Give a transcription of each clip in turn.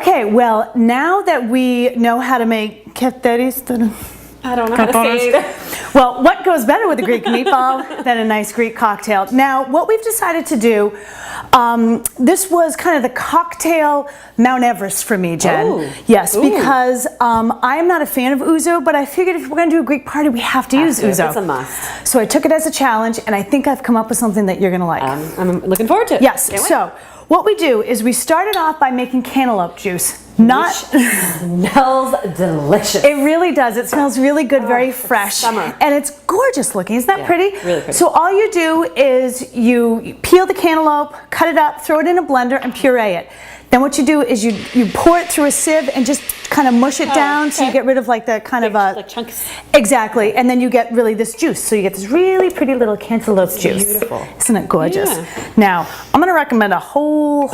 Okay, well, now that we know how to make cafteris, I don't know how to say it. well, what goes better with a Greek meatball than a nice Greek cocktail? Now, what we've decided to do, this was kind of the cocktail Mount Everest for me, Jen. Ooh. Yes, Ooh. because I'm not a fan of ouzo, but I figured if we're going to do a Greek party, we have to use ouzo. It's a must. So I took it as a challenge, and I think I've come up with something that you're going to like. I'm looking forward to it. Yes, so what we do is we started off by making cantaloupe juice. Which smells delicious. It really does. It smells really good, very fresh. Summer. And it's gorgeous looking. Isn't that pretty? Really pretty. So all you do is you peel the cantaloupe, cut it up, throw it in a blender, and puree it. Then what you do is you pour it through a sieve and just kind of mush it down so you get rid of like the kind of like chunks. Exactly. And then you get really this juice. So you get this really pretty little cantaloupe juice. Beautiful. Isn't it gorgeous? Yeah. Now, I'm going to recommend a whole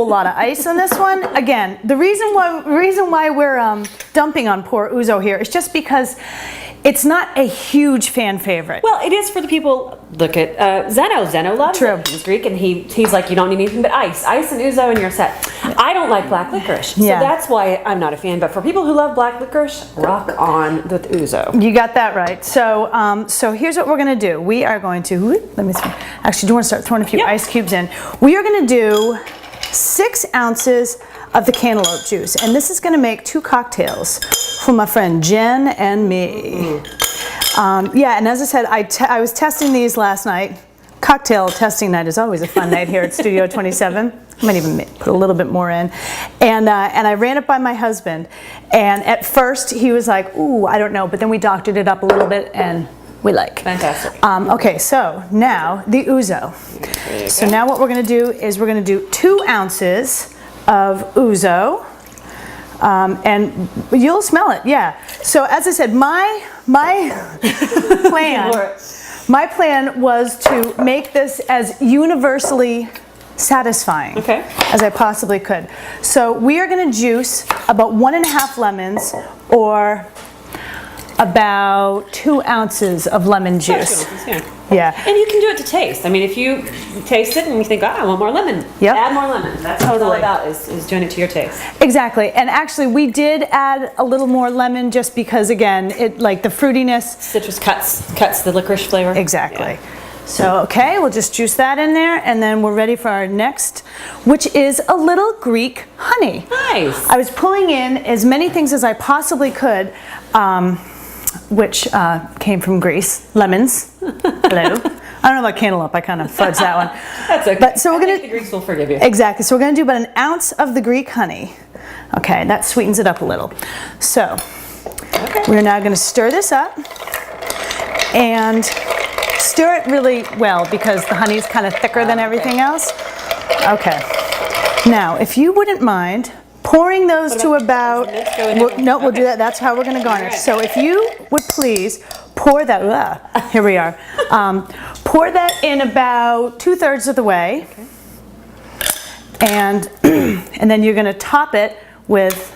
lot of ice on this one. Again, the reason why we're dumping on poor ouzo here is just because it's not a huge fan favorite. Well, it is for the people. Look at Zeno. Zeno loves it. He's Greek, and he's like, you don't need anything but ice and ouzo, and you're set. I don't like black licorice, so that's why I'm not a fan. But for people who love black licorice, rock on with ouzo. You got that right. So, so here's what we're going to do. We are going to let me see. Actually, do you want to start throwing a few ice cubes in? We are going to do 6 ounces of the cantaloupe juice, and this is going to make 2 cocktails for my friend Jen and me. Yeah, and as I said, I was testing these last night. Cocktail testing night is always a fun night here at Studio 27. I might even put a little bit more in. And I ran it by my husband, and at first he was like, ooh, I don't know, but then we doctored it up a little bit, and we like. Fantastic. Okay, so now the ouzo. So now what we're going to do is we're going to do 2 ounces of ouzo, and you'll smell it, yeah. So as I said, my plan was to make this as universally satisfying as I possibly could. So we are going to juice about 1.5 lemons, or about 2 ounces of lemon juice. Yeah. And you can do it to taste. I mean, if you taste it and you think, I want more lemon, add more lemon. That's what it's all about, is doing it to your taste. Exactly. And actually, we did add a little more lemon just because, again, it like the fruitiness. Citrus cuts the licorice flavor. Exactly. Yeah. So, okay, we'll just juice that in there, and then we're ready for our next, which is a little Greek honey. Nice. I was pulling in as many things as I possibly could, which came from Greece. Lemons. Hello. I don't know about cantaloupe. I kind of fudged that one. That's okay. But so we're gonna. The Greeks will forgive you. Exactly. So we're gonna do about 1 ounce of the Greek honey. Okay, that sweetens it up a little. So we're now gonna stir this up and stir it really well because the honey is kind of thicker than everything else. Okay. Now, if you wouldn't mind pouring those to about, we'll do that. That's how we're going to garnish. So if you would please pour that, here we are, pour that in about 2/3 of the way. And then you're going to top it with,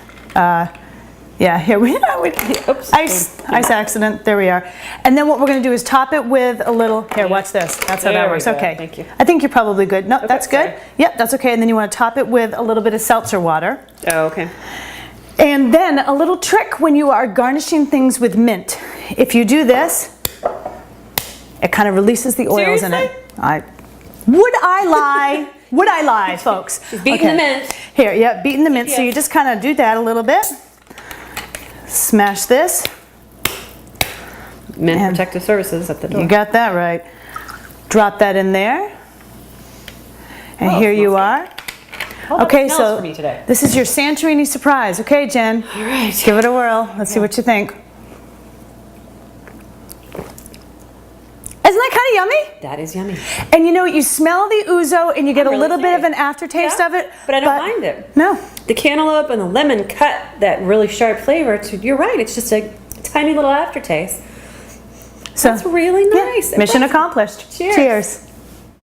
here we are. Oops, ice accident. There we are. And then what we're going to do is top it with a little. Here, watch this. That's how that works. Okay. Thank you. I think you're probably good. No, that's good. Yep, that's okay. And then you want to top it with a little bit of seltzer water. Oh, okay. And then a little trick when you are garnishing things with mint. If you do this, it kind of releases the oils in it. Would I lie? Would I lie, folks? Beating the mint. Here, beating the mint. So you just kind of do that a little bit. Smash this. Mint Protective Services at the door. You got that right. Drop that in there. And here you are. Okay, so this is your Santorini Surprise. Okay, Jen. All right. Give it a whirl. Let's see what you think. Isn't that kind of yummy? That is yummy. And you know, you smell the ouzo and you get a little bit of an aftertaste of it. But I don't mind it. No. The cantaloupe and the lemon cut that really sharp flavor. You're right. It's just a tiny little aftertaste. So that's really nice. Mission accomplished. Cheers. Cheers.